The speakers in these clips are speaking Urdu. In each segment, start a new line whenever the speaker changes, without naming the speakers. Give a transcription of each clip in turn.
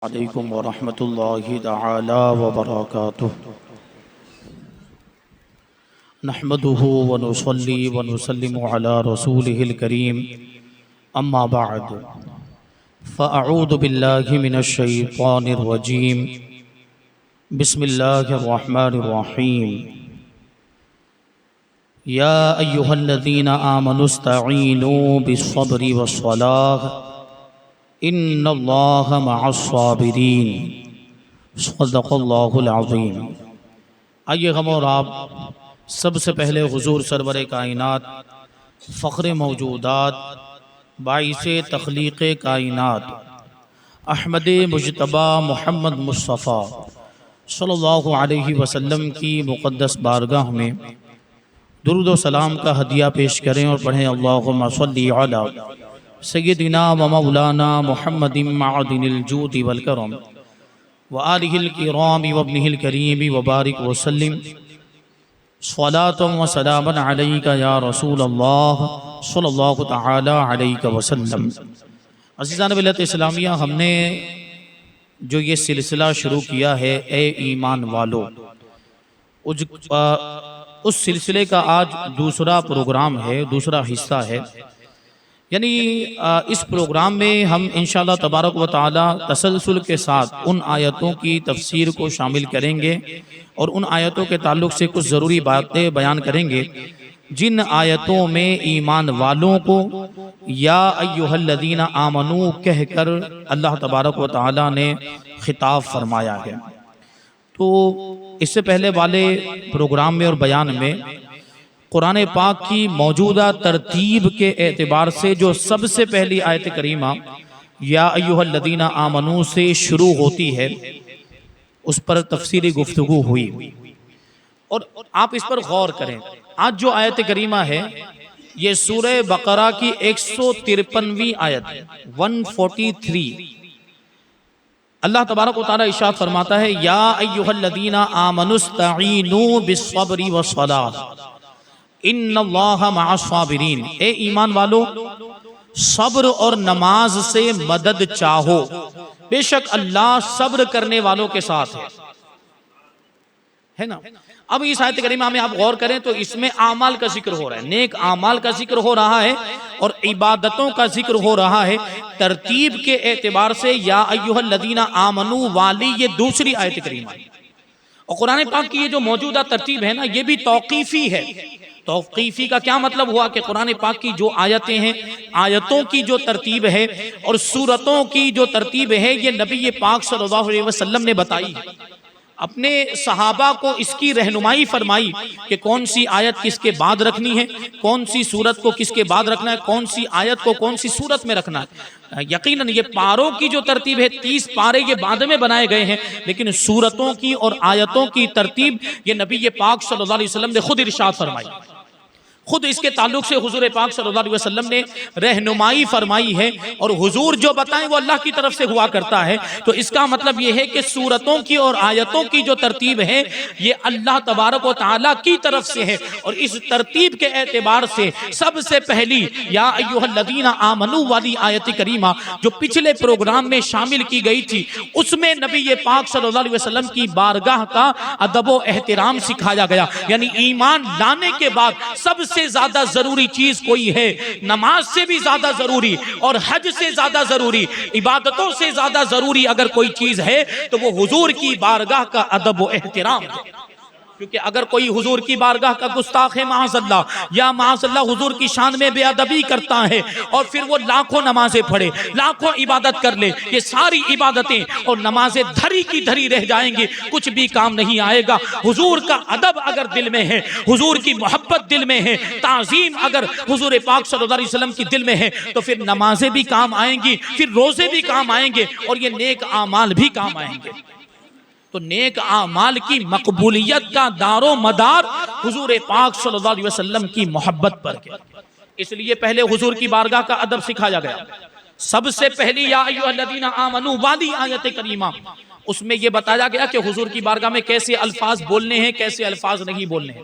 علیکم ورحمۃ اللہ تعالی وبرکاتہ نحمده ونصلی ونسلم علی رسولہ الکریم اما بعد فاعوذ باللہ من الشیطان الرجیم بسم اللہ الرحمن الرحیم یا ایہا الذین آمنوا استعینوا بالصبر والصلاۃ ان اللہ مع الصابرین صدق اللہ العظیم۔ آئیے ہم اور آپ سب سے پہلے حضور سرور کائنات، فخر موجودات، باعث تخلیق کائنات، احمد مجتبی محمد مصطفیٰ صلی اللہ علیہ وسلم کی مقدس بارگاہ میں درود و سلام کا ہدیہ پیش کریں اور پڑھیں اللہم صلی علی سیدنا و مولانا محمد معدن الجود والکرم وآلہ الکرام وابنہ الکریم وبارک وسلم صلاة و سلاما علیکہ یا رسول اللہ صلی اللہ تعالی علیہ وسلم۔ عزیزان ملت اسلامیہ، ہم نے جو یہ سلسلہ شروع کیا ہے اے ایمان والو، اس سلسلے کا آج دوسرا پروگرام ہے، دوسرا حصہ ہے۔ یعنی اس پروگرام میں ہم انشاءاللہ تبارک و تعالی تسلسل کے ساتھ ان آیتوں کی تفسیر کو شامل کریں گے اور ان آیتوں کے تعلق سے کچھ ضروری باتیں بیان کریں گے جن آیتوں میں ایمان والوں کو یا ایہا الذین آمنو کہہ کر اللہ تبارک و تعالی نے خطاب فرمایا ہے۔ تو اس سے پہلے والے پروگرام میں اور بیان میں قرآن پاک کی موجودہ ترتیب کے اعتبار سے جو سب سے پہلی آیت کریمہ یا ایہا الذین آمنو سے شروع ہوتی ہے اس پر تفصیلی گفتگو ہوئی، اور آپ اس پر غور کریں۔ آج جو آیت کریمہ ہے یہ سورہ بقرہ کی 153ویں آیت 143۔ اللہ تبارک و تعالی ارشاد فرماتا ہے یا ایہا الذین آمنوا استعینوا بالصبر والصلاۃ ان اللہ مع الصابرین۔ اے ایمان والو، صبر اور نماز سے مدد چاہو، بے شک اللہ صبر کرنے والوں کے ساتھ ہے نا۔ اب اس آیت کریمہ میں آپ غور کریں تو اس میں اعمال کا ذکر ہو رہا ہے، نیک اعمال کا ذکر ہو رہا ہے اور عبادتوں کا ذکر ہو رہا ہے۔ ترتیب کے اعتبار سے یا ایہا الذین آمنو والی یہ دوسری آیت کریمہ ہے، اور قرآن پاک کی یہ جو موجودہ ترتیب ہے نا یہ بھی توقیفی ہے۔ توقیفی کا کیا مطلب ہوا کہ قرآن پاک کی جو آیتیں ہیں، آیتوں کی جو ترتیب ہے اور سورتوں کی جو ترتیب ہے یہ نبی پاک صلی اللہ علیہ وسلم نے بتائی، اپنے صحابہ کو اس کی رہنمائی فرمائی کہ کون سی آیت کس کے بعد رکھنی ہے، کون سی سورت کو کس کے بعد رکھنا ہے، کون سی آیت کو کون سی سورت میں رکھنا ہے۔ یقیناً یہ پاروں کی جو ترتیب ہے 30 پارے یہ بعد میں بنائے گئے ہیں، لیکن سورتوں کی اور آیتوں کی ترتیب یہ نبی پاک صلی اللہ علیہ وسلم نے خود ارشاد فرمائی، خود اس کے تعلق سے حضور پاک صلی اللہ علیہ وسلم نے رہنمائی فرمائی ہے، اور حضور جو بتائیں وہ اللہ کی طرف سے ہوا کرتا ہے۔ تو اس کا مطلب یہ ہے کہ سورتوں کی اور آیتوں کی جو ترتیب ہے یہ اللہ تبارک و تعالیٰ کی طرف سے ہے، اور اس ترتیب کے اعتبار سے سب سے پہلی یا ایہا الذین آمنو والی آیت کریمہ جو پچھلے پروگرام میں شامل کی گئی تھی اس میں نبی پاک صلی اللہ علیہ وسلم کی بارگاہ کا ادب و احترام سکھایا گیا۔ یعنی ایمان لانے کے بعد سب سے زیادہ ضروری چیز کوئی ہے، نماز سے بھی زیادہ ضروری اور حج سے زیادہ ضروری، عبادتوں سے زیادہ ضروری اگر کوئی چیز ہے تو وہ حضور کی بارگاہ کا ادب و احترام ہے۔ کیونکہ اگر کوئی حضور کی بارگاہ کا گستاخ ہے معاذ اللہ، یا معاذ اللہ حضور کی شان میں بے ادبی کرتا ہے اور پھر وہ لاکھوں نمازیں پڑھے، لاکھوں عبادت کر لے، یہ ساری عبادتیں اور نمازیں دھری کی دھری رہ جائیں گی، کچھ بھی کام نہیں آئے گا۔ حضور کا ادب اگر دل میں ہے، حضور کی محبت دل میں ہے، تعظیم اگر حضور پاک صلی اللہ علیہ وسلم کی دل میں ہے تو پھر نمازیں بھی کام آئیں گی، پھر روزے بھی کام آئیں گے، اور یہ نیک اعمال بھی کام آئیں گے۔ تو نیک اعمال کی مقبولیت کا دار و مدار حضور پاک صلی اللہ علیہ وسلم کی محبت پر ہے، اس لیے پہلے حضور کی بارگاہ کا ادب سکھایا گیا۔ سب سے پہلی یا ایھا الذین آمنو والی آیت کریمہ اس میں یہ بتایا گیا کہ حضور کی بارگاہ میں کیسے الفاظ بولنے ہیں، کیسے الفاظ نہیں بولنے ہیں۔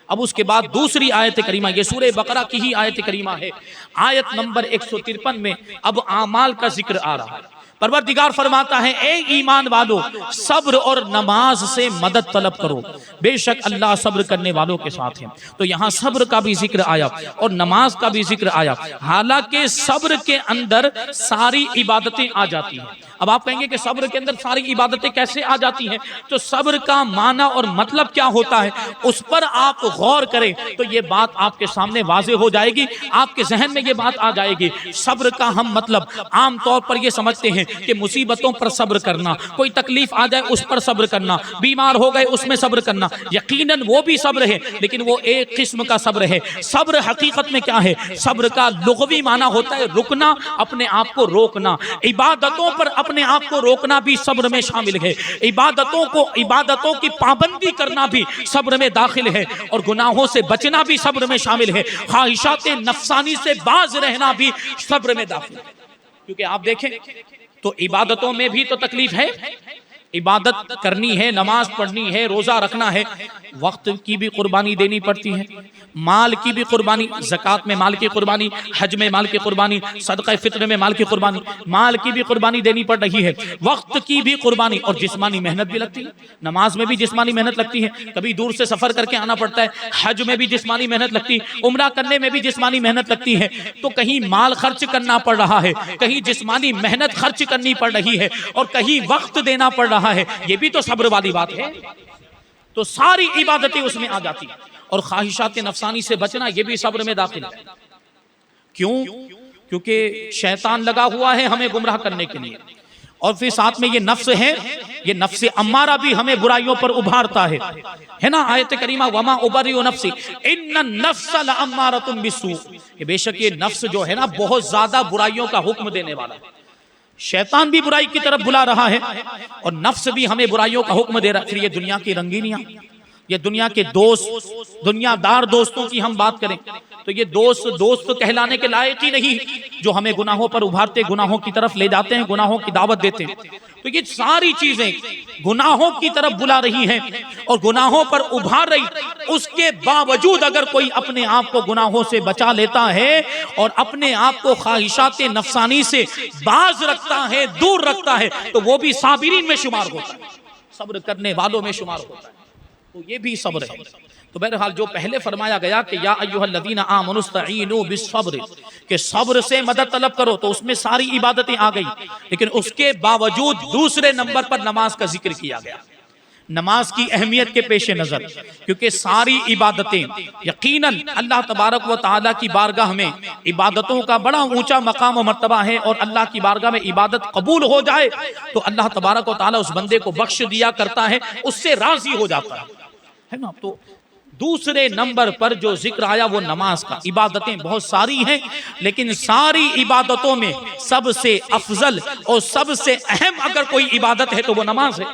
اب اس کے بعد دوسری آیت کریمہ، یہ سورہ بقرہ کی ہی آیت کریمہ ہے، آیت نمبر 153 میں اب اعمال کا ذکر آ رہا ہے۔ پروردگار فرماتا ہے اے ایمان والو صبر اور نماز سے مدد طلب کرو، بے شک اللہ صبر کرنے والوں کے ساتھ ہے۔ تو یہاں صبر کا بھی ذکر آیا اور نماز کا بھی ذکر آیا، حالانکہ صبر کے اندر ساری عبادتیں آ جاتی ہیں۔ اب آپ کہیں گے کہ صبر کے اندر ساری عبادتیں کیسے آ جاتی ہیں؟ تو صبر کا معنی اور مطلب کیا ہوتا ہے اس پر آپ غور کریں تو یہ بات آپ کے سامنے واضح ہو جائے گی، آپ کے ذہن میں یہ بات آ جائے گی۔ صبر کا ہم مطلب عام طور پر یہ سمجھتے ہیں کہ مصیبتوں پر صبر کرنا، کوئی تکلیف آ جائے اس پر صبر کرنا، بیمار ہو گئے اس میں صبر کرنا، یقیناً وہ بھی صبر ہے لیکن وہ ایک قسم کا صبر ہے۔ صبر حقیقت میں کیا ہے؟ صبر کا لغوی معنی ہوتا ہے رکنا، اپنے آپ کو روکنا۔ عبادتوں پر اپنے آپ کو روکنا بھی صبر میں شامل ہے، عبادتوں کی پابندی کرنا بھی صبر میں داخل ہے، اور گناہوں سے بچنا بھی صبر میں شامل ہے، خواہشات نفسانی سے باز رہنا بھی صبر میں داخل ہے۔ کیونکہ آپ دیکھیں تو عبادتوں میں بھی تو تکلیف ہے، عبادت کرنی ہے، نماز پڑھنی ہے، روزہ رکھنا ہے، وقت کی بھی قربانی دینی پڑتی ہے، مال کی بھی قربانی، زکوٰۃ میں مال کی قربانی، حج میں مال کی قربانی، صدقہ فطر میں مال کی قربانی، مال کی بھی قربانی دینی پڑ رہی ہے، وقت کی بھی قربانی، اور جسمانی محنت بھی لگتی ہے۔ نماز میں بھی جسمانی محنت لگتی ہے، کبھی دور سے سفر کر کے آنا پڑتا ہے، حج میں بھی جسمانی محنت لگتی ہے، عمرہ کرنے میں بھی جسمانی محنت لگتی ہے۔ تو کہیں مال خرچ کرنا پڑ رہا ہے، کہیں جسمانی محنت خرچ کرنی پڑ رہی ہے، اور کہیں وقت دینا پڑ رہا ہے، یہ بھی تو صبر والی بات ہے۔ تو ساری عبادتیں اس میں آ جاتی ہیں، اور خواہشات نفسانی سے بچنا یہ بھی صبر میں داخل ہے۔ کیوں؟ کیونکہ شیطان لگا ہوا ہے ہمیں گمراہ کرنے کے لیے، اور پھر ساتھ میں یہ نفس ہے، یہ نفس امارہ بھی ہمیں برائیوں پر ابھارتا ہے نا۔ آیت کریمہ وما ابرئ نفسی ان النفس لامارۃ بالسوء، کہ بے شک یہ نفس جو ہے نا بہت زیادہ برائیوں کا حکم دینے والا ہے۔ شیطان بھی برائی کی طرف بلا رہا ہے اور نفس بھی ہمیں برائیوں کا حکم دے رہا ہے۔ پھر یہ دنیا کی رنگینیاں، یہ دنیا کے دوست، دنیا دار دوستوں کی ہم بات کریں تو یہ دوست کہلانے کے لائق ہی نہیں، جو ہمیں گناہوں پر ابھارتے، گناہوں کی طرف لے جاتے ہیں، گناہوں کی دعوت دیتے ہیں۔ تو یہ ساری چیزیں گناہوں کی طرف بلا رہی ہیں اور گناہوں پر ابھار رہی، اس کے باوجود اگر کوئی اپنے آپ کو گناہوں سے بچا لیتا ہے اور اپنے آپ کو خواہشات نفسانی سے باز رکھتا ہے، دور رکھتا ہے، تو وہ بھی صابرین میں شمار ہوتا ہے، صبر کرنے والوں میں شمار ہوتا ہے۔ تو یہ بھی صبر ہے۔ تو بہرحال جو پہلے فرمایا گیا کہ یا ایھا الذین آمنوا استعینوا بالصبر، کہ صبر سے مدد طلب کرو، تو اس میں ساری عبادتیں آ گئی، لیکن اس کے باوجود دوسرے نمبر پر نماز کا ذکر کیا گیا، نماز کی اہمیت کے پیش نظر، کیونکہ ساری عبادتیں یقیناً اللہ تبارک و تعالیٰ کی بارگاہ میں عبادتوں کا بڑا اونچا مقام و مرتبہ ہے، اور اللہ کی بارگاہ میں عبادت قبول ہو جائے تو اللہ تبارک و تعالیٰ اس بندے کو بخش دیا کرتا ہے، اس سے راضی ہو جاتا ہے نا۔ تو دوسرے نمبر پر جو ذکر آیا وہ نماز کا۔ عبادتیں بہت ساری ہیں، لیکن ساری عبادتوں میں سب سے افضل اور سب سے اہم اگر کوئی عبادت ہے تو وہ نماز ہے۔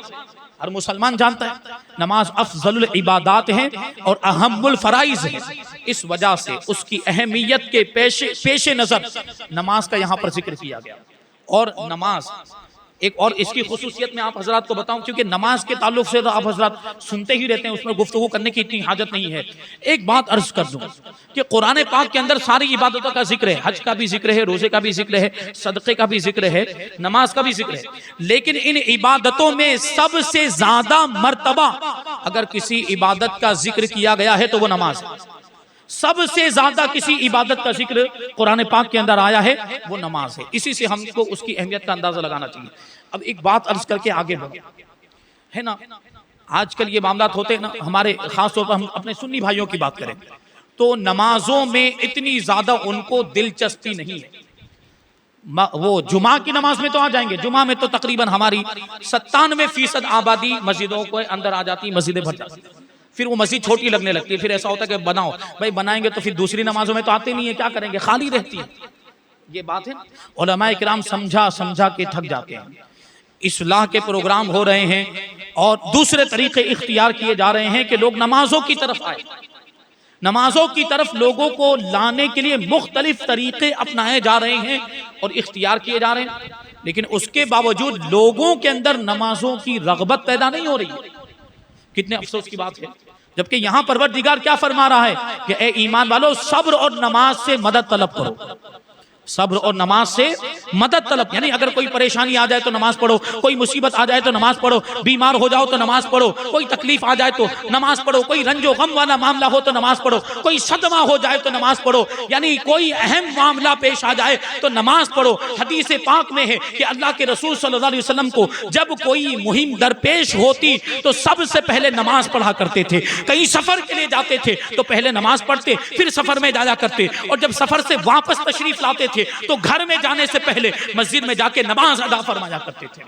ہر مسلمان جانتا ہے نماز افضل العبادات ہے اور اہم الفرائض ہے، اس وجہ سے اس کی اہمیت کے پیش نظر نماز کا یہاں پر ذکر کیا گیا۔ اور نماز ایک اور اس کی خصوصیت میں آپ حضرات کو بتاؤں، کیونکہ نماز کے تعلق سے تو آپ حضرات سنتے ہی رہتے ہیں، اس میں گفتگو کرنے کی اتنی حاجت نہیں ہے۔ ایک بات عرض کر دوں کہ قرآن پاک کے اندر ساری عبادتوں کا ذکر ہے، حج کا بھی ذکر ہے، روزے کا بھی ذکر ہے، صدقے کا بھی ذکر ہے، نماز کا بھی ذکر ہے، لیکن ان عبادتوں میں سب سے زیادہ مرتبہ اگر کسی عبادت کا ذکر کیا گیا ہے تو وہ نماز ہے۔ سب سے زیادہ کسی عبادت کا ذکر قرآن پاک کے اندر آیا ہے وہ نماز ہے، اسی سے ہم کو اس کی اہمیت کا اندازہ لگانا چاہیے۔ اب ایک بات عرض کر کے آگے بڑھیں، ہے نا، آج کل یہ معاملات ہوتے ہیں نا، ہمارے خاص طور پر ہم اپنے سنی بھائیوں کی بات کریں تو نمازوں میں اتنی زیادہ ان کو دلچسپی نہیں ہے۔ وہ جمعہ کی نماز میں تو آ جائیں گے، جمعہ میں تو تقریباً ہماری 97% آبادی مسجدوں کو اندر آ جاتی، مسجدیں بھر جاتی، پھر وہ مسجد چھوٹی لگنے لگتی ہے، پھر ایسا ہوتا ہے کہ بناؤ بھائی، بنائیں گے تو پھر دوسری نمازوں میں تو آتے نہیں ہیں، کیا کریں گے، خالی رہتی ہے۔ یہ بات ہے، علماء کرام سمجھا کے تھک جاتے ہیں، اصلاح کے پروگرام ہو رہے ہیں اور دوسرے طریقے اختیار کیے جا رہے ہیں کہ لوگ نمازوں کی طرف آئے، نمازوں کی طرف لوگوں کو لانے کے لیے مختلف طریقے اپنائے جا رہے ہیں اور اختیار کیے جا رہے ہیں، لیکن اس کے باوجود لوگوں کے اندر نمازوں کی رغبت پیدا نہیں ہو رہی۔ کتنے افسوس کی بات ہے، جبکہ یہاں پروردگار کیا فرما رہا ہے کہ اے ایمان والو صبر اور نماز سے مدد طلب کرو۔ صبر اور نماز سے مدد طلب، یعنی اگر کوئی پریشانی آ جائے تو نماز پڑھو، کوئی مصیبت آ جائے تو نماز پڑھو، بیمار ہو جاؤ تو نماز پڑھو، کوئی تکلیف آ جائے تو نماز پڑھو، کوئی رنج و غم والا معاملہ ہو تو نماز پڑھو، کوئی صدمہ ہو جائے تو نماز پڑھو، یعنی کوئی اہم معاملہ پیش آ جائے تو نماز پڑھو۔ حدیث پاک میں ہے کہ اللہ کے رسول صلی اللہ علیہ وسلم کو جب کوئی مہم درپیش ہوتی تو سب سے پہلے نماز پڑھا کرتے تھے۔ کہیں سفر کے لیے جاتے تھے تو پہلے نماز پڑھتے، پھر سفر میں جایا کرتے، اور جب سفر سے واپس تشریف لاتے تھے تو گھر میں جانے سے پہلے مسجد میں جا کے نماز ادا فرمایا کرتے تھے۔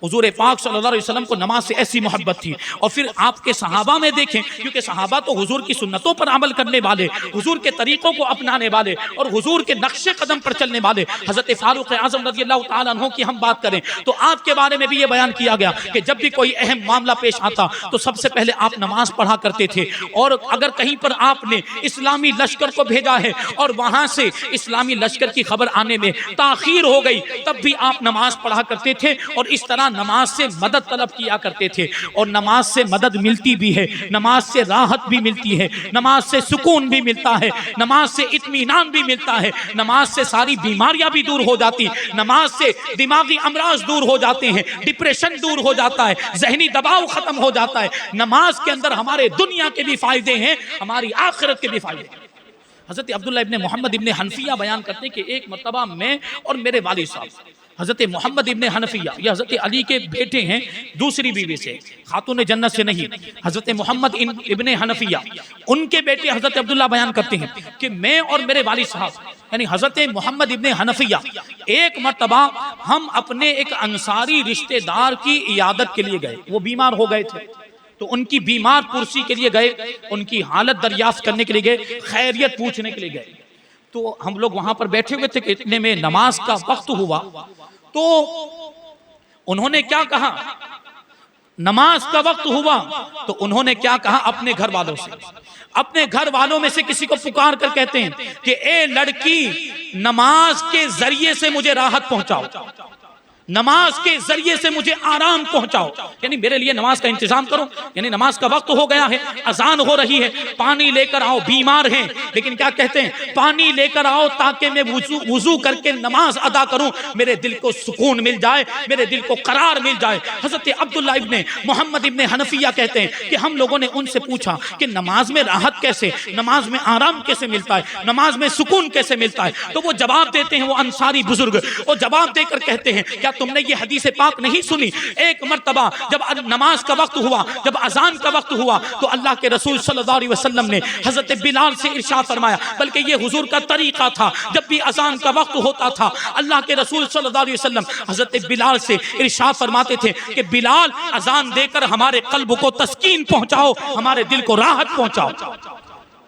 حضور پاک صلی اللہ علیہ وسلم کو نماز سے ایسی محبت تھی۔ اور پھر آپ کے صحابہ میں دیکھیں، کیونکہ صحابہ تو حضور کی سنتوں پر عمل کرنے والے، حضور کے طریقوں کو اپنانے والے اور حضور کے نقش قدم پر چلنے والے، حضرت فاروق اعظم رضی اللہ تعالیٰ عنہ کی ہم بات کریں تو آپ کے بارے میں بھی یہ بیان کیا گیا کہ جب بھی کوئی اہم معاملہ پیش آتا تو سب سے پہلے آپ نماز پڑھا کرتے تھے، اور اگر کہیں پر آپ نے اسلامی لشکر کو بھیجا ہے اور وہاں سے اسلامی لشکر کی خبر آنے میں تاخیر ہو گئی تب بھی آپ نماز پڑھا کرتے تھے، اور اس طرح نماز سے مدد طلب کیا کرتے تھے۔ اور نماز سے مدد ملتی بھی ہے، نماز سے راحت بھی ملتی ہے، نماز سے سکون بھی ملتا ہے، نماز سے اطمینان بھی ملتا ہے، نماز سے ساری بیماریاں بھی دور ہو جاتی، نماز سے دماغی امراض دور ہو جاتے ہیں، ڈپریشن دور ہو جاتا ہے، ذہنی دباؤ ختم ہو جاتا ہے۔ نماز کے اندر ہمارے دنیا کے بھی فائدے ہیں، ہماری آخرت کے بھی فائدے ہیں۔ حضرت عبداللہ ابن محمد ابن حنفیہ بیان کرتے ہیں کہ ایک مرتبہ میں اور میرے والد صاحب حضرت محمد ابن حنفیہ، یہ حضرت علی کے بیٹے ہیں دوسری بیوی سے، خاتون جنت سے نہیں، حضرت محمد ابن حنفیہ ان کے بیٹے حضرت عبداللہ بیان کرتے ہیں کہ میں اور میرے والد صاحب یعنی حضرت محمد ابن حنفیہ ایک مرتبہ ہم اپنے ایک انصاری رشتہ دار کی عیادت کے لیے گئے، وہ بیمار ہو گئے تھے تو ان کی بیمار پرسی کے لیے گئے، ان کی حالت دریافت کرنے کے لیے گئے، خیریت پوچھنے کے لیے گئے۔ تو ہم لوگ وہاں پر بیٹھے ہوئے تھے کہ اتنے میں نماز کا وقت ہوا تو انہوں نے کیا کہا، نماز کا وقت ہوا تو انہوں نے کیا کہا اپنے گھر والوں سے، اپنے گھر والوں میں سے کسی کو پکار کر کہتے ہیں کہ اے لڑکی، نماز کے ذریعے سے مجھے راحت پہنچاؤ، نماز کے ذریعے سے مجھے آرام پہنچاؤ، یعنی میرے لیے نماز کا انتظام کرو، یعنی نماز کا وقت ہو گیا ہے، اذان ہو رہی ہے، پانی لے کر آؤ، بیمار ہیں لیکن کیا کہتے ہیں، پانی لے کر آؤ تاکہ میں وضو کر کے نماز ادا کروں، میرے دل کو سکون مل جائے، میرے دل کو قرار مل جائے۔ حضرت عبداللہ ابن محمد ابن حنفیہ کہتے ہیں کہ ہم لوگوں نے ان سے پوچھا کہ نماز میں راحت کیسے، نماز میں آرام کیسے ملتا ہے، نماز میں سکون کیسے ملتا ہے؟ تو وہ جواب دیتے ہیں، وہ انصاری بزرگ وہ جواب دے کر کہتے ہیں کیا تم نے یہ حدیث پاک نہیں سنی، ایک مرتبہ جب نماز کا وقت ہوا، جب اذان کا وقت ہوا تو اللہ کے رسول صلی اللہ علیہ وسلم نے حضرت بلال سے ارشاد فرمایا، بلکہ یہ حضور کا طریقہ تھا، جب بھی اذان کا وقت ہوتا تھا اللہ کے رسول صلی اللہ علیہ وسلم حضرت بلال سے ارشاد فرماتے تھے کہ بلال اذان دے کر ہمارے قلب کو تسکین پہنچاؤ، ہمارے دل کو راحت پہنچاؤ۔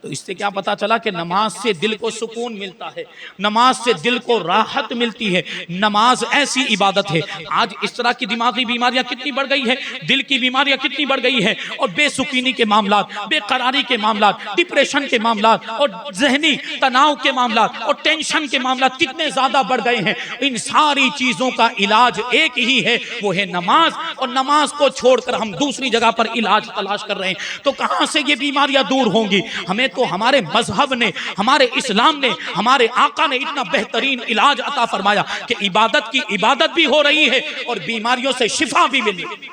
تو اس سے کیا پتا چلا کہ نماز سے دل کو سکون ملتا ہے، نماز سے دل کو راحت ملتی ہے، نماز ایسی عبادت ہے۔ آج اس طرح کی دماغی بیماریاں کتنی بڑھ گئی ہے، دل کی بیماریاں کتنی بڑھ گئی ہے، اور بے سکینی کے معاملات، بے قراری کے معاملات، ڈپریشن کے معاملات اور ذہنی تناؤ کے معاملات اور ٹینشن کے معاملات کتنے زیادہ بڑھ گئے ہیں۔ ان ساری چیزوں کا علاج ایک ہی ہے، وہ ہے نماز، اور نماز کو چھوڑ کر ہم دوسری جگہ پر علاج تلاش کر رہے ہیں تو کہاں سے یہ بیماریاں دور ہوں گی؟ ہمیں تو ہمارے مذہب نے، ہمارے اسلام نے، ہمارے آقا نے اتنا بہترین علاج عطا فرمایا کہ عبادت کی عبادت بھی ہو رہی ہے اور بیماریوں سے شفا بھی مل رہی ہے،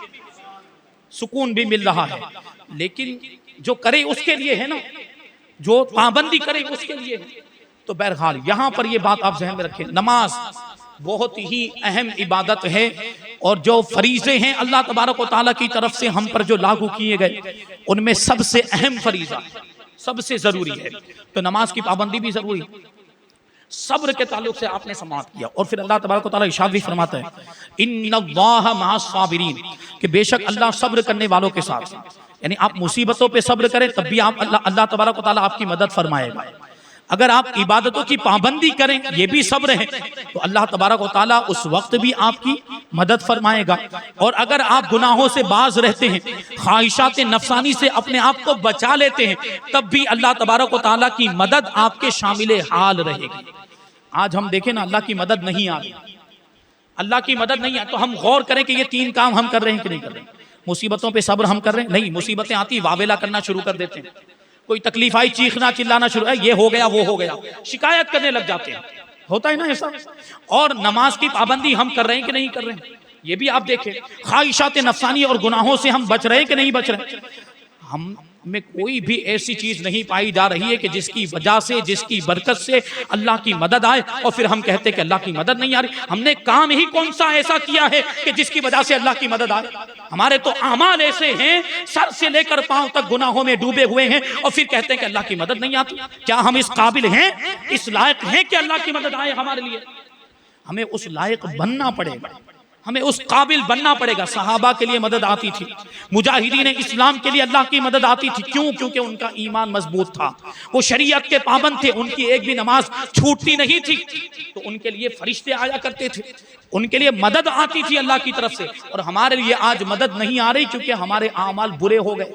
سکون بھی مل رہا ہے۔ لیکن جو کرے اس کے لیے ہے نا، جو پابندی کرے اس کے لیے ہے۔ تو بہرحال یہاں پر یہ بات آپ ذہن میں رکھیں، نماز بہت ہی اہم عبادت ہے، اور جو فریضے ہیں اللہ تبارک و تعالیٰ کی طرف سے ہم پر جو لاگو کیے گئے ان میں سب سے اہم فریضہ، سب سے ضروری ہے، تو نماز کی پابندی بھی ضروری ہے۔ صبر کے تعلق سے آپ نے سماعت کیا، اور پھر اللہ تبارک و تعالیٰ ارشاد بھی فرماتا ہے ان اللہ مع الصابرین، کہ بے شک اللہ صبر کرنے والوں کے ساتھ، یعنی آپ مصیبتوں پہ صبر کریں تب بھی آپ اللہ تبارک و تعالیٰ آپ کی مدد فرمائے گا۔ اگر آپ عبادتوں کی پابندی کریں، یہ بھی صبر ہے، تو اللہ تبارک و تعالیٰ اس وقت بھی آپ کی مدد فرمائے گا۔ اور اگر آپ گناہوں سے باز رہتے ہیں، خواہشات نفسانی سے اپنے آپ کو بچا لیتے ہیں، تب بھی اللہ تبارک و تعالیٰ کی مدد آپ کے شامل حال رہے گی۔ آج ہم دیکھیں نا، اللہ کی مدد نہیں آ رہی، اللہ کی مدد نہیں آتی، تو ہم غور کریں کہ یہ تین کام ہم کر رہے ہیں کہ نہیں کر رہے ہیں۔ مصیبتوں پہ صبر ہم کر رہے ہیں؟ نہیں، مصیبتیں آتی واویلا کرنا شروع کر دیتے ہیں، کوئی تکلیف آئی چیخنا چلانا شروع ہے، یہ ہو گیا وہ ہو گیا، شکایت کرنے لگ جاتے ہیں۔ ہوتا ہے نا ایسا. اور نماز کی پابندی ہم کر رہے ہیں کہ نہیں کر رہے ہیں, یہ بھی آپ دیکھیں. خواہشات نفسانی اور گناہوں سے ہم بچ رہے ہیں کہ نہیں بچ رہے. ہم میں کوئی بھی ایسی چیز نہیں پائی جا رہی ہے کہ جس کی وجہ سے, جس کی برکت سے اللہ کی مدد آئے اور پھر ہم کہتے کہ اللہ کی مدد نہیں آ رہی. ہم نے کام ہی کون سا ایسا کیا ہے کہ جس کی وجہ سے اللہ کی مدد آئے؟ ہمارے تو اعمال ایسے ہیں سر سے لے کر پاؤں تک گناہوں میں ڈوبے ہوئے ہیں اور پھر کہتے ہیں کہ اللہ کی مدد نہیں آتی. کیا ہم اس قابل ہیں, اس لائق ہیں کہ اللہ کی مدد آئے ہمارے لیے؟ ہمیں اس لائق بننا پڑے گا, ہمیں اس قابل بننا پڑے گا. صحابہ کے لیے مدد آتی تھی, مجاہدین اسلام کے لیے اللہ کی مدد آتی تھی. کیوں؟ کیونکہ ان کا ایمان مضبوط تھا, وہ شریعت کے پابند تھے, ان کی ایک بھی نماز چھوٹتی نہیں تھی. تو ان کے لیے فرشتے آیا کرتے تھے, ان کے لیے مدد آتی تھی اللہ کی طرف سے. اور ہمارے لیے آج مدد نہیں آ رہی کیونکہ ہمارے اعمال برے ہو گئے,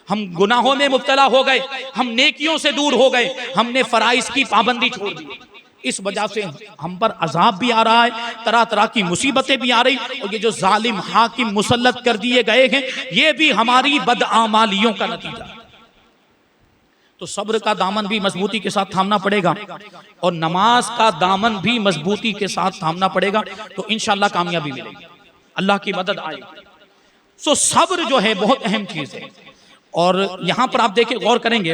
ہم گناہوں میں مبتلا ہو گئے, ہم نیکیوں سے دور ہو گئے, ہم نے فرائض کی پابندی چھوڑ دی. اس وجہ سے ہم پر عذاب بھی آ رہا ہے, طرح طرح کی مصیبتیں بھی آ رہی, اور یہ جو ظالم حاکم مسلط کر دیے گئے ہیں یہ بھی ہماری بدعمالیوں کا نتیجہ. تو صبر کا دامن بھی مضبوطی کے ساتھ تھامنا پڑے گا اور نماز کا دامن بھی مضبوطی کے ساتھ تھامنا پڑے گا, تو انشاءاللہ کامیابی ملے گی, اللہ کی مدد آئے گی. سو صبر جو ہے بہت اہم چیز ہے. اور یہاں پر آپ دیکھیں غور کریں گے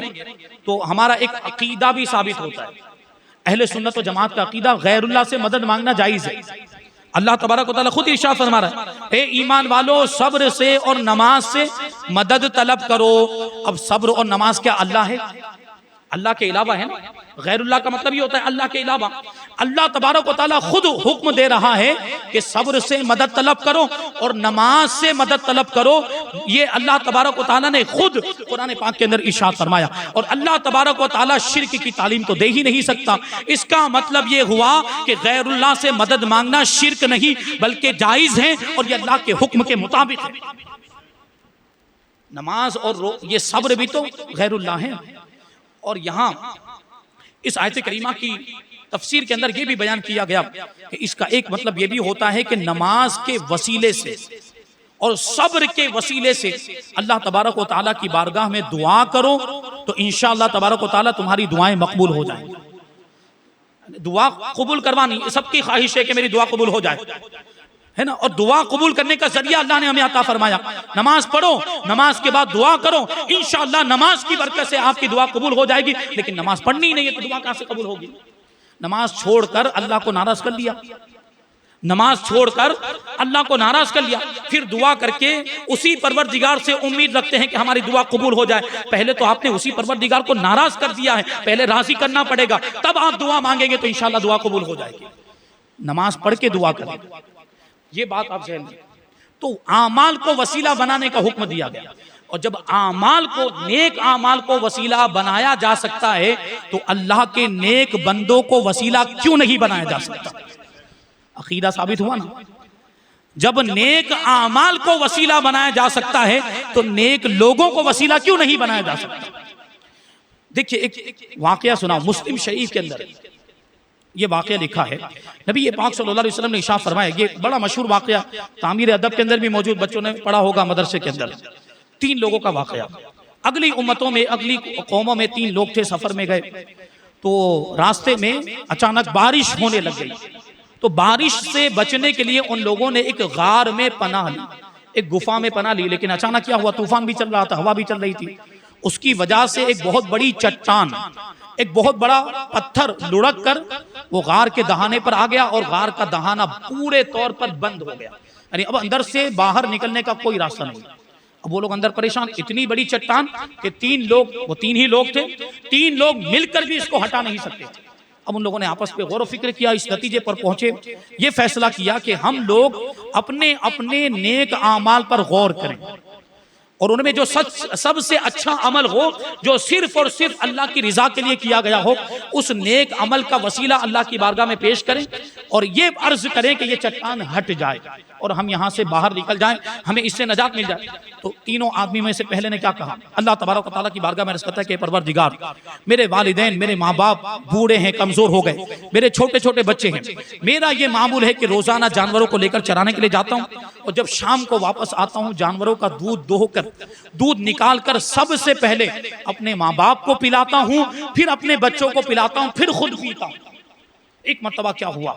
تو ہمارا ایک عقیدہ بھی ثابت ہوتا ہے. اہل سنت و جماعت کا عقیدہ غیر اللہ سے مدد مانگنا جائز ہے. اللہ تبارک و تعالیٰ خود ارشاد فرما رہا ہے, اے ایمان والو صبر سے اور نماز سے مدد طلب کرو. اب صبر اور نماز کیا اللہ ہے؟ اللہ کے علاوہ ہے نا. غیر اللہ کا مطلب یہ ہوتا ہے اللہ کے علاوہ. اللہ تبارک و تعالیٰ خود حکم دے رہا ہے کہ صبر سے مدد طلب کرو اور نماز سے مدد طلب کرو. یہ اللہ تبارک و تعالیٰ نے خود قرآن پاک کے اندر ارشاد فرمایا. اور اللہ تبارک و تعالیٰ شرک کی تعلیم تو دے ہی نہیں سکتا. اس کا مطلب یہ ہوا کہ غیر اللہ سے مدد مانگنا شرک نہیں بلکہ جائز ہے اور یہ اللہ کے حکم کے مطابق ہے. نماز اور یہ صبر بھی تو غیر اللہ ہے. اور یہاں اس آیت کریمہ کی تفسیر کے اندر یہ بھی بیان کیا گیا کہ اس کا ایک مطلب یہ بھی ہوتا ہے کہ نماز کے وسیلے سے اور صبر کے وسیلے سے اللہ تبارک و تعالیٰ کی بارگاہ میں دعا کرو تو انشاءاللہ تبارک و تعالیٰ تمہاری دعائیں مقبول ہو جائیں. دعا قبول کروانی سب کی خواہش ہے کہ میری دعا قبول ہو جائے, ہے نا. اور دعا قبول کرنے کا ذریعہ اللہ نے ہمیں عطا فرمایا. نماز پڑھو, نماز کے بعد دعا کرو, انشاءاللہ نماز کی برکت سے آپ کی دعا قبول ہو جائے گی. لیکن نماز پڑھنی ہی نہیں ہے تو دعا کہاں سے قبول ہوگی؟ نماز چھوڑ کر اللہ کو ناراض کر لیا, نماز چھوڑ کر اللہ کو ناراض کر لیا, پھر دعا کر کے اسی پروردگار سے امید رکھتے ہیں کہ ہماری دعا قبول ہو جائے. پہلے تو آپ نے اسی پروردگار کو ناراض کر دیا ہے, پہلے راضی کرنا پڑے گا تب آپ دعا مانگیں گے تو انشاءاللہ دعا قبول ہو جائے گی. نماز پڑھ کے دعا کریں, یہ بات آپ ذہن میں. تو اعمال کو وسیلہ بنانے کا حکم دیا گیا, اور جب اعمال کو, نیک اعمال کو وسیلہ بنایا جا سکتا ہے تو اللہ کے نیک بندوں کو وسیلہ کیوں نہیں بنایا جا سکتا؟ عقیدہ ثابت ہوا نا. جب نیک اعمال کو وسیلہ بنایا جا سکتا ہے تو نیک لوگوں کو وسیلہ کیوں نہیں بنایا جا سکتا؟ دیکھیے ایک واقعہ سنا مسلم شریف کے اندر, یہ واقعہ لکھا ہے. نبی پاک صلی اللہ علیہ وسلم نے ارشاد فرمایا, یہ بڑا مشہور واقعہ تعمیر ادب کے اندر بھی موجود, بچوں نے پڑھا ہوگا مدرسے کے اندر. 3 لوگوں کا واقعہ. اگلی امتوں میں, اگلی قوموں میں 3 لوگ تھے, سفر میں گئے تو راستے میں اچانک بارش ہونے لگ گئی. تو بارش سے بچنے کے لیے ان لوگوں نے ایک غار میں پناہ لی, ایک گفا میں پناہ لی. لیکن اچانک کیا ہوا, طوفان بھی چل رہا تھا, ہوا بھی چل رہی تھی. اس کی وجہ سے ایک بہت بڑی چٹان, ایک بہت بڑا پتھر لڑک کر وہ غار کے دہانے پر آ گیا اور غار کا دہانہ پورے طور پر بند ہو گیا. یعنی اب اندر سے باہر نکلنے کا کوئی راستہ نہیں. اب وہ لوگ اندر پریشان, اتنی بڑی چٹان کہ 3 لوگ, وہ 3 ہی لوگ تھے, 3 لوگ مل کر بھی اس کو ہٹا نہیں سکتے. اب ان لوگوں نے آپس پہ غور و فکر کیا, اس نتیجے پر پہنچے, یہ فیصلہ کیا کہ ہم لوگ اپنے اپنے نیک اعمال پر غور کریں اور ان میں جو سب سے اچھا عمل ہو, جو صرف اور صرف اللہ کی رضا کے لیے کیا گیا ہو, اس نیک عمل کا وسیلہ اللہ کی بارگاہ میں پیش کریں اور یہ عرض کریں کہ یہ چٹان ہٹ جائے اور ہم یہاں سے باہر نکل جائیں, ہمیں اس سے نجات مل جائے. تو تینوں آدمی میں سے پہلے نے کیا کہا, اللہ تبارک و تعالیٰ کی بارگاہ میں عرض کرتا ہے کہ پروردگار, میرے والدین, میرے ماں باپ بوڑھے ہیں, کمزور ہو گئے, میرے چھوٹے چھوٹے بچے ہیں. میرا یہ معمول ہے کہ روزانہ جانوروں کو لے کر چرانے کے لیے جاتا ہوں اور جب شام کو واپس آتا ہوں جانوروں کا دودھ دوہ کر, دودھ نکال کر سب سے پہلے اپنے ماں باپ کو پلاتا ہوں, پھر اپنے بچوں کو پلاتا ہوں, پھر خود پیتا ہوں. ایک مرتبہ کیا ہوا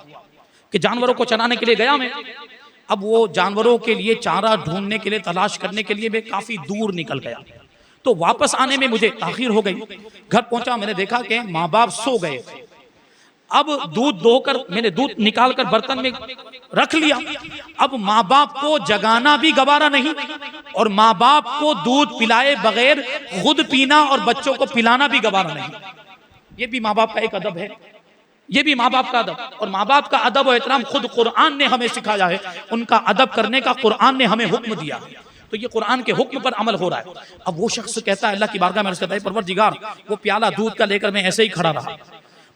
کہ جانوروں کو چرانے کے لیے گیا میں. اب وہ جانوروں کے لیے چارہ ڈھونڈنے کے لیے تلاش کرنے کے لیے میں کافی دور نکل گیا, تو واپس آنے میں مجھے تاخیر ہو گئی. گھر پہنچا, میں نے دیکھا کہ ماں باپ سو گئے. اب دودھ دو کر میں نے دودھ نکال کر برتن میں رکھ لیا. اب ماں باپ کو جگانا بھی گوارا نہیں, اور ماں باپ کو دودھ پلائے بغیر خود پینا اور بچوں کو پلانا بھی گوارا نہیں. یہ بھی ماں باپ کا ایک ادب ہے, یہ بھی ماں باپ کا ادب. اور ماں باپ کا ادب و احترام خود قرآن نے ہمیں سکھایا ہے, ان کا ادب کرنے کا قرآن نے ہمیں حکم دیا ہے. تو یہ قرآن کے حکم پر عمل ہو رہا ہے. اب وہ شخص کہتا ہے اللہ کی بارگاہ میں عرض کرتا ہے پروردگار, وہ پیالہ دودھ کا لے کر میں ایسے ہی کھڑا رہا,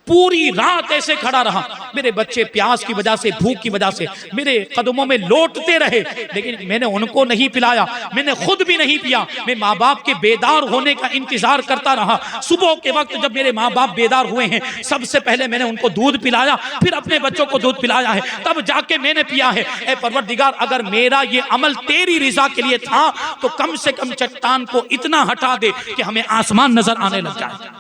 پوری رات ایسے کھڑا رہا, میرے بچے پیاس کی وجہ سے, بھوک کی وجہ سے میرے قدموں میں لوٹتے رہے, لیکن میں نے ان کو نہیں پلایا, میں نے خود بھی نہیں پیا. میں ماں باپ کے بیدار ہونے کا انتظار کرتا رہا. صبح کے وقت جب میرے ماں باپ بیدار ہوئے ہیں, سب سے پہلے میں نے ان کو دودھ پلایا, پھر اپنے بچوں کو دودھ پلایا ہے, تب جا کے میں نے پیا ہے. اے پروردگار, اگر میرا یہ عمل تیری رضا کے لیے تھا تو کم سے کم چٹان کو اتنا ہٹا دے کہ ہمیں آسمان نظر آنے لگ جائے.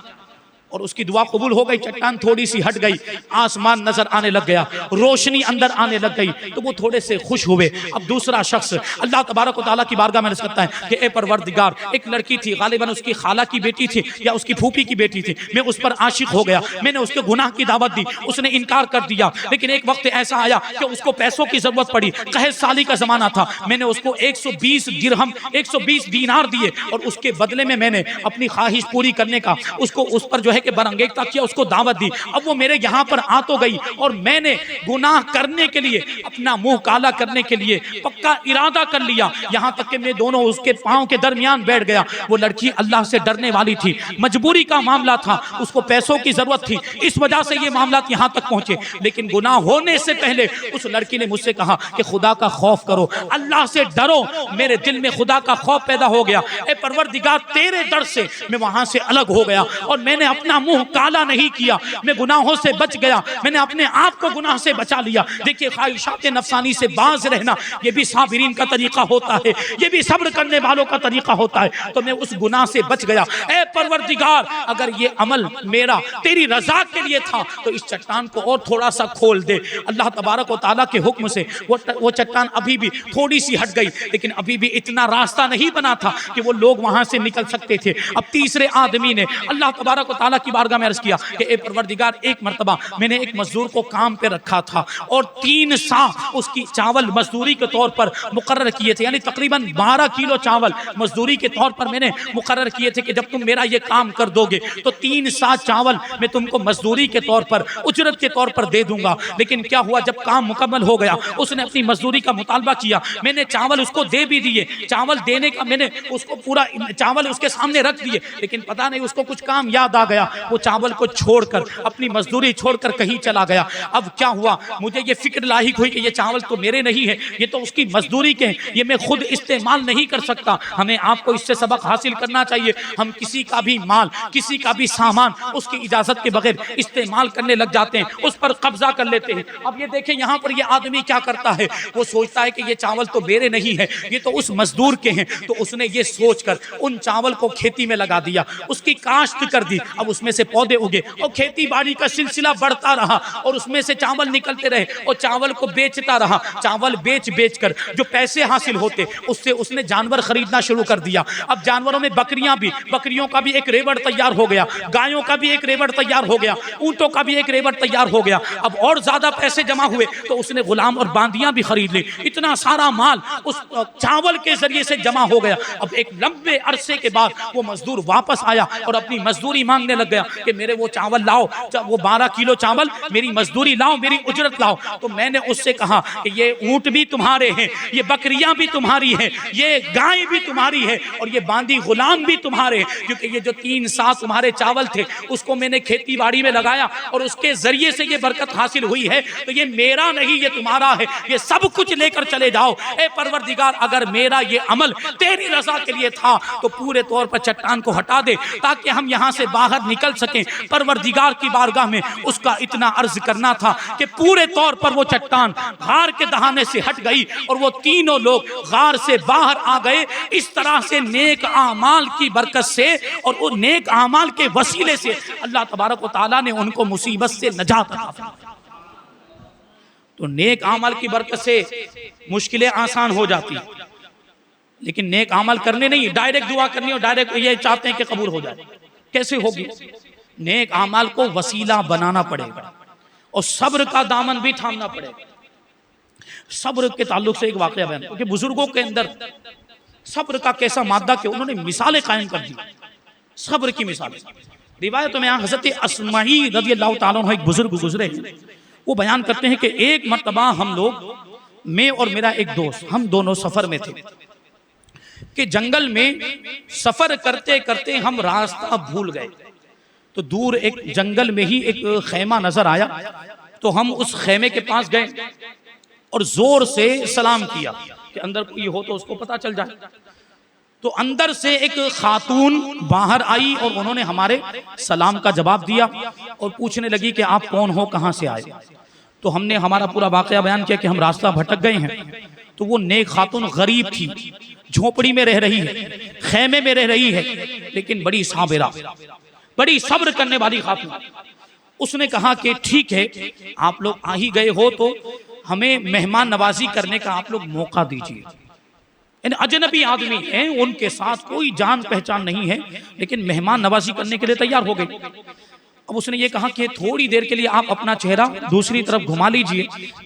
اور اس کی دعا قبول ہو گئی, چٹان تھوڑی سی ہٹ گئی, آسمان نظر آنے لگ گیا, روشنی اندر آنے لگ گئی, تو وہ تھوڑے سے خوش ہوئے. اب دوسرا شخص اللہ تبارک و تعالیٰ کی بارگاہ میں عرض کرتا ہے کہ اے پروردگار, ایک لڑکی تھی, غالباً اس کی خالہ کی بیٹی تھی یا اس کی پھوپھی کی بیٹی تھی, میں اس پر عاشق ہو گیا, میں نے اس کے گناہ کی دعوت دی, اس نے انکار کر دیا. لیکن ایک وقت ایسا آیا کہ اس کو پیسوں کی ضرورت پڑی, قحط سالی کا زمانہ تھا, میں نے اس کو 120 درہم 120 دینار دیے, اور اس کے بدلے میں نے اپنی خواہش پوری کرنے کا اس پر جو ہے کہ برانگیختہ کیا, اس کو دعوت دی. اب وہ میرے یہاں پر آ تو گئی, اور میں نے گناہ کرنے کے لیے, اپنا منہ کالا کرنے کے لیے پکا ارادہ کر لیا, یہاں تک کہ میں دونوں اس کے پاؤں کے درمیان بیٹھ گیا. وہ لڑکی اللہ سے ڈرنے والی تھی, مجبوری کا معاملہ تھا, اس کو پیسوں کی ضرورت تھی, اس وجہ سے یہ معاملات یہاں تک پہنچے. لیکن گناہ ہونے سے پہلے اس لڑکی نے مجھ سے کہا کہ خدا کا خوف کرو, اللہ سے ڈرو. میرے دل میں خدا کا خوف پیدا ہو گیا. اے پروردگار, تیرے ڈر سے میں وہاں سے الگ ہو گیا, اور میں نے اپنا منہ کالا نہیں کیا, میں گناہوں سے بچ گیا, میں نے اپنے آپ کو گناہ سے بچا لیا. دیکھیے, خواہشات نفسانی سے باز رہنا یہ بھی صابرین کا طریقہ ہوتا ہے, یہ بھی صبر کرنے والوں کا طریقہ ہوتا ہے. تو میں اس گناہ سے بچ گیا. اے پروردگار, اگر یہ عمل میرا تیری رضا کے لیے تھا تو اس چٹان کو اور تھوڑا سا کھول دے. اللہ تبارک و تعالیٰ کے حکم سے وہ چٹان ابھی بھی تھوڑی سی ہٹ گئی, لیکن ابھی بھی اتنا راستہ نہیں بنا تھا کہ وہ لوگ وہاں سے نکل سکتے تھے. اب تیسرے آدمی نے اللہ تبارک و تعالیٰ کی بارگاہ میں عرض کیا کہ اے پروردگار, ایک مرتبہ میں نے ایک مزدور کو کام پہ رکھا تھا, اور 3 سا اس کی چاول مزدوری کے طور پر مقرر کیے تھے, یعنی تقریباً 12 کلو چاول مزدوری کے طور پر میں نے مقرر کیے تھے کہ جب تم میرا یہ کام کر دو گے تو 3 سا چاول میں تم کو مزدوری کے طور پر, اجرت کے طور پر دے دوں گا. لیکن کیا ہوا, جب کام مکمل ہو گیا, اس نے اپنی مزدوری کا مطالبہ کیا, میں نے چاول اس کو دے بھی دیے, چاول دینے کا میں نے اس کو پورا چاول اس کے سامنے رکھ دیے, لیکن پتہ نہیں اس کو کچھ کام یاد آ گیا, وہ چاول کو چھوڑ کر, اپنی مزدوری چھوڑ کر کہیں چلا گیا. اب کیا ہوا, مجھے یہ فکر لاحق ہوئی کہ یہ چاول تو میرے نہیں ہے, یہ تو اس کی مزدوری کے ہیں, یہ میں خود استعمال نہیں کر سکتا. ہمیں آپ کو اس سے سبق حاصل کرنا چاہیے. ہم کسی کا بھی مال, کسی کا بھی سامان اس کی اجازت کے بغیر استعمال کرنے لگ جاتے ہیں, اس پر قبضہ کر لیتے ہیں. اب یہ دیکھیں یہاں پر یہ آدمی کیا کرتا ہے, وہ سوچتا ہے کہ یہ چاول تو میرے نہیں ہے, یہ تو اس مزدور کے ہیں. تو اس نے یہ سوچ کر ان چاول کو کھیتی میں لگا دیا, اس کی کاشت کر دی. اب اس میں سے پودے اگے, اور کھیتی باڑی کا سلسلہ بڑھتا رہا, اور اس میں سے چاول نکلتے رہے, اور چاول کو بیچتا رہا. چاول بیچ کر جو پیسے حاصل ہوتے, اس سے اس نے جانور خریدنا شروع کر دیا. اب جانوروں میں بکریوں کا بھی ایک ریوڑ تیار ہو گیا, گایوں کا بھی ایک ریوڑ تیار ہو گیا, اونٹوں کا بھی ایک ریوڑ تیار ہو گیا. اب اور زیادہ پیسے جمع ہوئے تو اس نے غلام اور باندیاں بھی خرید لی. اتنا سارا مال اس چاول کے ذریعے سے جمع ہو گیا. اب ایک لمبے عرصے کے بعد وہ مزدور واپس آیا اور اپنی مزدوری مانگنے لگ گیا کہ میرے وہ چاول لاؤ, وہ 12 کلو چاول, میری مزدوری لاؤ, میری اجرت لاؤ. تو میں نے اس سے کہا کہ یہ اونٹ بھی تمہارے ہیں, یہ بکریاں بھی تمہاری ہیں, یہ گائے بھی تمہاری ہے, اور یہ باندی غلام بھی تمہارے ہیں, کیونکہ یہ جو 3 سا تمہارے چاول تھے اس کو میں نے کھیتی باڑی میں لگایا اور اس کے ذریعے سے یہ برکت حاصل ہوئی ہے. تو یہ میرا نہیں, یہ تمہارا ہے, یہ سب کچھ لے کر چلے جاؤ. اے پروردگار, اگر میرا یہ عمل تیری رضا کے لیے تھا تو پورے طور پر چٹان کو ہٹا دے تاکہ ہم یہاں سے باہر نکل سکیں. پروردگار کی بارگاہ میں اس کا اتنا عرض کرنا تھا کہ پورے طور پر وہ چٹان غار کے دہانے سے ہٹ گئی اور وہ تینوں لوگ غار سے باہر آ گئے. اس طرح سے نیک اعمال کی برکت سے اور وہ نیک اعمال کے وسیلے سے اللہ تبارک و تعالیٰ نے ان کو مصیبت سے نجات عطا فرمائی. تو نیک عمل کی برکت سے مشکلیں آسان ہو جاتی ہیں، لیکن نیک عمل کرنے نہیں، ڈائریکٹ دعا کرنی اور ڈائریکٹ یہ چاہتے ہیں کہ قبول ہو جائے، کیسے ہوگی؟ نیک عمل کو وسیلہ بنانا پڑے گا اور صبر کا دامن بھی تھامنا پڑے گا۔ صبر کے تعلق سے ایک واقعہ بیان کہ بزرگوں کے اندر صبر کا کیسا مادہ کہ انہوں نے مثالیں قائم کر دی، صبر کی مثالیں۔ روایتوں میں حضرت اسمعی رضی اللہ تعالیٰ عنہ ایک بزرگ گزرے ہیں، وہ بیان کرتے ہیں کہ ایک مرتبہ ہم لوگ، میں اور میرا ایک دوست، ہم دونوں سفر میں تھے کہ جنگل میں سفر کرتے کرتے ہم راستہ بھول گئے، تو دور ایک جنگل میں ہی ایک خیمہ نظر آیا، تو ہم اس خیمے کے پاس گئے اور زور سے سلام کیا کہ اندر کوئی ہو تو اس کو پتہ چل جائے۔ تو اندر سے ایک خاتون باہر آئی اور انہوں نے ہمارے سلام کا جواب دیا اور پوچھنے لگی کہ آپ کون ہو، کہاں سے آئے؟ تو ہم نے ہمارا پورا واقعہ بیان کیا کہ ہم راستہ بھٹک گئے ہیں۔ تو وہ نیک خاتون غریب تھی، جھونپڑی میں رہ رہی ہے، خیمے میں رہ رہی ہے، لیکن بڑی صابرہ، بڑی صبر کرنے والی خاتون۔ اس نے کہا کہ ٹھیک ہے، آپ لوگ آ ہی گئے ہو تو ہمیں مہمان نوازی کرنے کا آپ لوگ موقع دیجیے۔ یعنی اجنبی آدمی ہیں، ان کے ساتھ کوئی جان پہچان نہیں ہے، لیکن مہمان نوازی کرنے کے لیے تیار ہو گئی۔ اب اس نے یہ کہا کہ تھوڑی دیر کے لیے آپ اپنا چہرہ دوسری طرف گھما لیجئے۔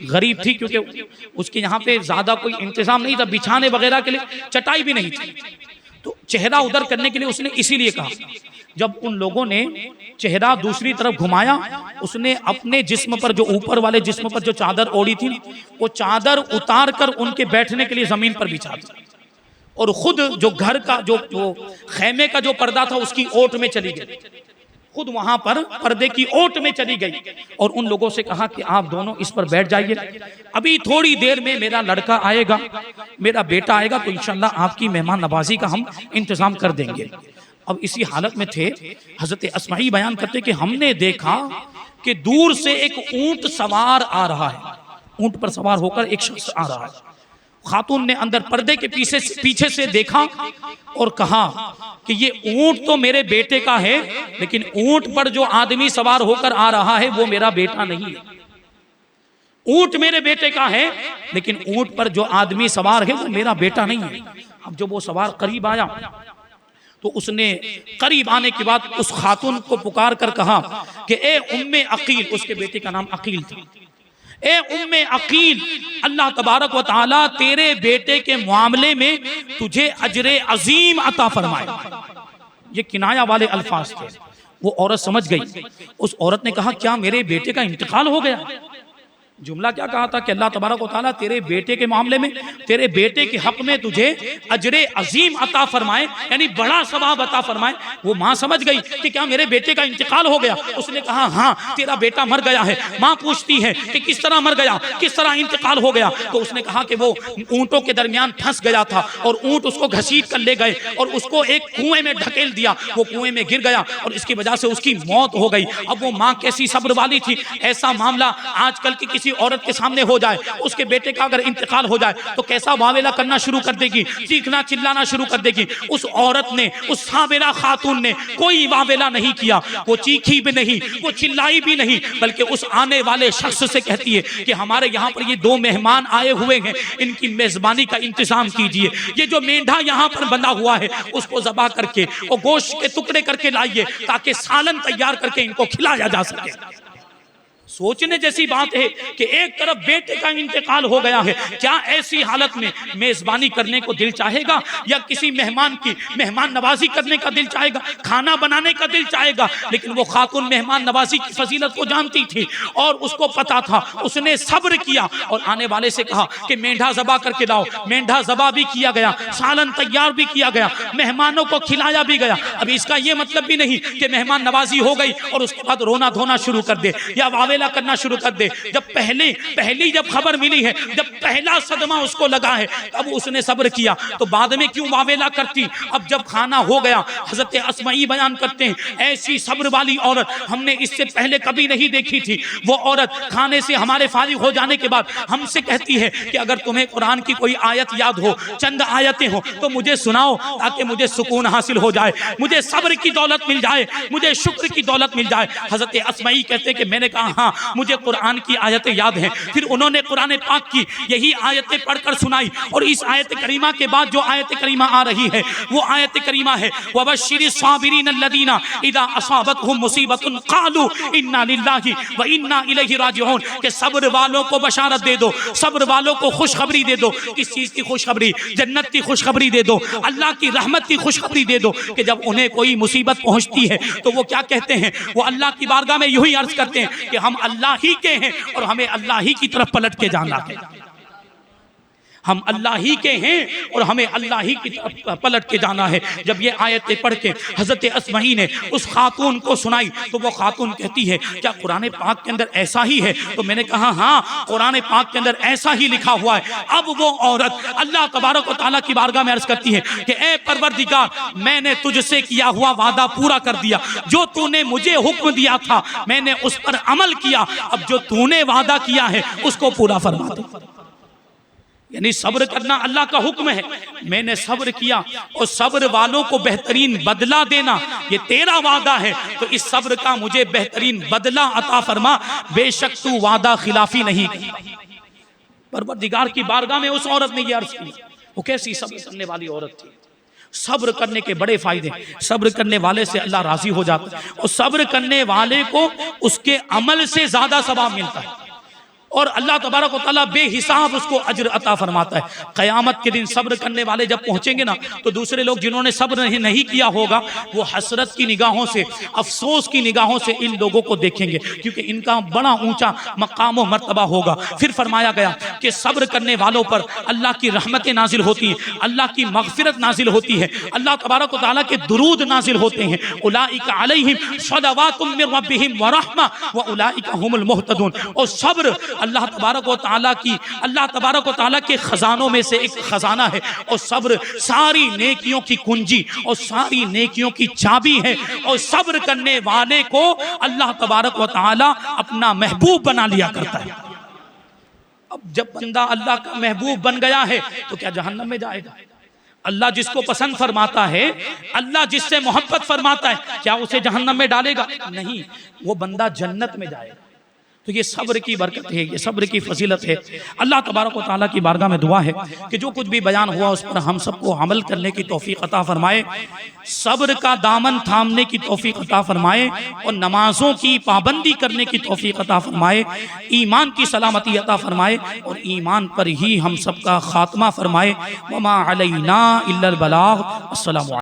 غریب تھی کیونکہ اس کے یہاں پہ زیادہ کوئی انتظام نہیں تھا، بچھانے وغیرہ کے لیے چٹائی بھی نہیں تھی، تو چہرہ ادھر کرنے کے لیے اس نے اسی لیے کہا۔ جب ان لوگوں نے چہرہ دوسری طرف گھمایا، اس نے اپنے جسم پر، جو اوپر والے جسم پر جو چادر اوڑھی تھی، وہ چادر اتار کر ان کے بیٹھنے کے لیے زمین پر بچھا دی، اور خود جو گھر کا جو خیمے کا جو پردہ تھا اس کی اوٹ میں چلی گئی، خود وہاں پر پردے کی اوٹ میں چلی گئی، اور ان لوگوں سے کہا کہ آپ دونوں اس پر بیٹھ جائیے، ابھی تھوڑی دیر میں میرا لڑکا آئے گا، میرا بیٹا آئے گا، تو انشاءاللہ آپ کی مہمان نوازی کا ہم انتظام کر دیں گے۔ اب اسی حالت میں تھے، حضرت اسمعی بیان کرتے کہ ہم نے دیکھا کہ دور سے ایک اونٹ سوار آ رہا ہے، اونٹ پر سوار ہو کر ایک شخص آ رہا ہے۔ خاتون نے اندر پردے کے پیچھے سے دیکھا اور کہا کہ یہ اونٹ تو میرے بیٹے کا ہے، لیکن اونٹ پر جو آدمی سوار ہو کر آ رہا ہے وہ میرا بیٹا نہیں ہے۔ اونٹ میرے بیٹے کا ہے، لیکن اونٹ پر جو آدمی سوار ہے وہ میرا بیٹا نہیں ہے۔ اب جب وہ سوار قریب آیا تو اس نے قریب آنے کے بعد اس خاتون کو پکار کر کہا کہ اے ام عقیل، اس کے بیٹے کا نام عقیل تھا، اے ام عقیل، اللہ تبارک و تعالیٰ تیرے بیٹے کے معاملے میں تجھے اجر عظیم عطا فرمائے۔ یہ کنایہ والے الفاظ تھے۔ وہ عورت سمجھ گئی، اس عورت نے کہا کیا میرے بیٹے کا انتقال ہو گیا؟ جملہ کیا کہا تھا کہ اللہ تبارک و تعالیٰ تیرے بیٹے کے معاملے میں، تیرے بیٹے کے حق میں تجھے اجر عظیم عطا فرمائے، یعنی بڑا ثواب عطا فرمائے۔ وہ ماں سمجھ گئی کہ کیا میرے بیٹے کا انتقال ہو گیا؟ اس نے کہا ہاں تیرا بیٹا مر گیا ہے۔ ماں پوچھتی ہے کہ کس طرح مر گیا، کس طرح انتقال ہو گیا؟ تو اس نے کہا کہ وہ اونٹوں کے درمیان پھنس گیا تھا اور اونٹ اس کو گھسیٹ کر لے گئے اور اس کو ایک کنویں میں ڈھکیل دیا، وہ کنویں میں گر گیا اور اس کی وجہ سے اس کی موت ہو گئی۔ اب وہ ماں کیسی صبر والی تھی، ایسا معاملہ آج کل کی کسی عورت کے سامنے ہو جائے، اس کے بیٹے کا اگر انتقال ہو جائے تو کیسا واویلہ کرنا شروع کر دے گی، چیخنا چلانا شروع کر دے گی۔ اس عورت نے، اس صابرہ خاتون نے کوئی واویلہ نہیں کیا، وہ چیخی بھی نہیں، وہ چلائی بھی نہیں، بلکہ اس آنے والے شخص سے کہتی ہے کہ ہمارے یہاں پر یہ دو مہمان آئے ہوئے ہیں، ان کی میزبانی کا انتظام کیجئے، یہ جو مینڈھا یہاں پر بندھا ہوا ہے اس کو ذبح کر کے اور گوشت کے ٹکڑے کر کے لائیے تاکہ سالن تیار کر کے ان کو کھلایا جا سکے۔ سوچنے جیسی بات ہے کہ ایک طرف بیٹے کا انتقال ہو گیا ہے، کیا ایسی حالت میں میزبانی کرنے کو دل چاہے گا یا کسی مہمان کی مہمان نوازی کرنے کا دل چاہے گا، کھانا بنانے کا دل چاہے گا؟ لیکن وہ خاتون مہمان نوازی کی فضیلت کو جانتی تھی اور اس کو پتا تھا، اس نے صبر کیا اور آنے والے سے کہا کہ مینڈھا ذبح کر کے لاؤ۔ مینڈھا ذبح بھی کیا گیا، سالن تیار بھی کیا گیا، مہمانوں کو کھلایا بھی گیا۔ اب اس کا یہ مطلب بھی نہیں کہ مہمان نوازی ہو گئی اور اس کے بعد رونا دھونا شروع کر دے یا واویلہ کرنا شروع کر دے۔ جب پہلی جب خبر ملی ہے، جب پہلا صدمہ اس کو لگا ہے، اب اس نے صبر کیا تو بعد میں کیوں واویلہ کرتی؟ اب جب کھانا ہو گیا، حضرت اسمعی بیان کرتے ہیں ایسی صبر والی عورت ہم نے اس سے پہلے کبھی نہیں دیکھی تھی۔ وہ عورت کھانے سے ہمارے فارغ ہو جانے کے بعد ہم سے کہتی ہے کہ اگر تمہیں قرآن کی کوئی آیت یاد ہو، چند آیتیں ہوں تو مجھے سناؤ تاکہ مجھے سکون حاصل ہو جائے، مجھے صبر کی دولت مل جائے، مجھے شکر کی دولت مل جائے۔ حضرت اسمعی کہتے کہ میں نے کہا ہاں
ہاں مجھے قرآن کی آیتیں یاد ہیں۔ پھر انہوں نے قرآن پاک کی یہی آیتیں پڑھ کر سنائی، اور اس آیت کریمہ کے بعد جو آیت کریمہ آ رہی ہے وہ آیت کریمہ ہے وَبَشِّرِ الصَّابِرِينَ الَّذِينَ إِذَا أَصَابَتْهُمْ مُصِيبَةٌ قَالُوا إِنَّا لِلَّهِ وَإِنَّا إِلَيْهِ رَاجِعُونَ، کہ صبر والوں کو بشارت دے دو، صبر والوں کو خوشخبری دے دو۔ کس چیز کی خوشخبری؟ جنت کی خوشخبری دے دو، اللہ کی رحمت کی خوشخبری دے دو، کہ جب انہیں کوئی مصیبت پہنچتی ہے تو وہ کیا کہتے ہیں؟ وہ اللہ کی بارگاہ میں یوں ہی عرض کرتے ہیں کہ ہم اللہ ہی کے ہیں اور ہمیں اللہ ہی کی طرف پلٹ کے جانا ہے، ہم اللہ ہی کے ہیں اور ہمیں اللہ ہی کی طرف پلٹ کے جانا ہے۔ جب یہ آیتیں پڑھ کے حضرت اسمعی نے اس خاتون کو سنائی تو وہ خاتون کہتی ہے کیا قرآن پاک کے اندر ایسا ہی ہے؟ تو میں نے کہا ہاں قرآن پاک کے اندر ایسا ہی لکھا ہوا ہے۔ اب وہ عورت اللہ تبارک و تعالیٰ کی بارگاہ میں عرض کرتی ہے کہ اے پروردگار، میں نے تجھ سے کیا ہوا وعدہ پورا کر دیا، جو تو نے مجھے حکم دیا تھا میں نے اس پر عمل کیا، اب جو تو نے وعدہ کیا ہے اس کو پورا فرما دے۔ یعنی صبر کرنا اللہ کا حکم ہے، میں نے صبر کیا اور صبر والوں کو بہترین بدلہ دینا یہ تیرا وعدہ ہے، تو اس صبر کا مجھے بہترین بدلہ عطا فرما، بے شک تو وعدہ خلافی نہیں کی۔ پروردگار کی بارگاہ میں اس عورت نے یہ عرض کی، وہ کیسی صبر کرنے والی عورت تھی۔ صبر کرنے کے بڑے فائدے، صبر کرنے والے سے اللہ راضی ہو جاتا ہے، اور صبر کرنے والے کو اس کے عمل سے زیادہ ثواب ملتا ہے، اور اللہ تبارک و تعالیٰ بے حساب اس کو اجر عطا فرماتا ہے۔ قیامت کے دن صبر کرنے والے جب پہنچیں گے نا تو دوسرے لوگ جنہوں نے صبر نہیں کیا ہوگا وہ حسرت کی نگاہوں سے، افسوس کی نگاہوں سے ان لوگوں کو دیکھیں گے، کیونکہ ان کا بڑا اونچا مقام و مرتبہ ہوگا۔ پھر فرمایا گیا کہ صبر کرنے والوں پر اللہ کی رحمتیں نازل ہوتی ہیں، اللہ کی مغفرت نازل ہوتی ہے، اللہ تبارک و تعالیٰ کے درود نازل ہوتے ہیں۔ اولئک علیہم صلوات من ربہم ورحمہ واولئک هم المہتدون۔ اور صبر اللہ تبارک و تعالیٰ کی، اللہ تبارک و تعالیٰ کے خزانوں میں سے ایک خزانہ ہے، اور صبر ساری نیکیوں کی کنجی اور ساری نیکیوں کی چابی ہے، اور صبر کرنے والے کو اللہ تبارک و تعالیٰ اپنا محبوب بنا لیا کرتا ہے۔ اب جب بندہ اللہ کا محبوب بن گیا ہے تو کیا جہنم میں جائے گا؟ اللہ جس کو پسند فرماتا ہے، اللہ جس سے محبت فرماتا ہے، کیا اسے جہنم میں ڈالے گا؟ نہیں، وہ بندہ جنت میں جائے گا۔ تو یہ صبر کی برکت ہے، یہ صبر کی فضیلت ہے۔ اللہ تبارک و تعالیٰ کی بارگاہ میں دعا ہے کہ جو کچھ بھی بیان ہوا اس پر ہم سب کو عمل کرنے کی توفیق عطا فرمائے، صبر کا دامن تھامنے کی توفیق عطا فرمائے، اور نمازوں کی پابندی کرنے کی توفیق عطا فرمائے، ایمان کی سلامتی عطا فرمائے، اور ایمان پر ہی ہم سب کا خاتمہ فرمائے۔ وما علینا الا البلاغ۔ السلام علیکم۔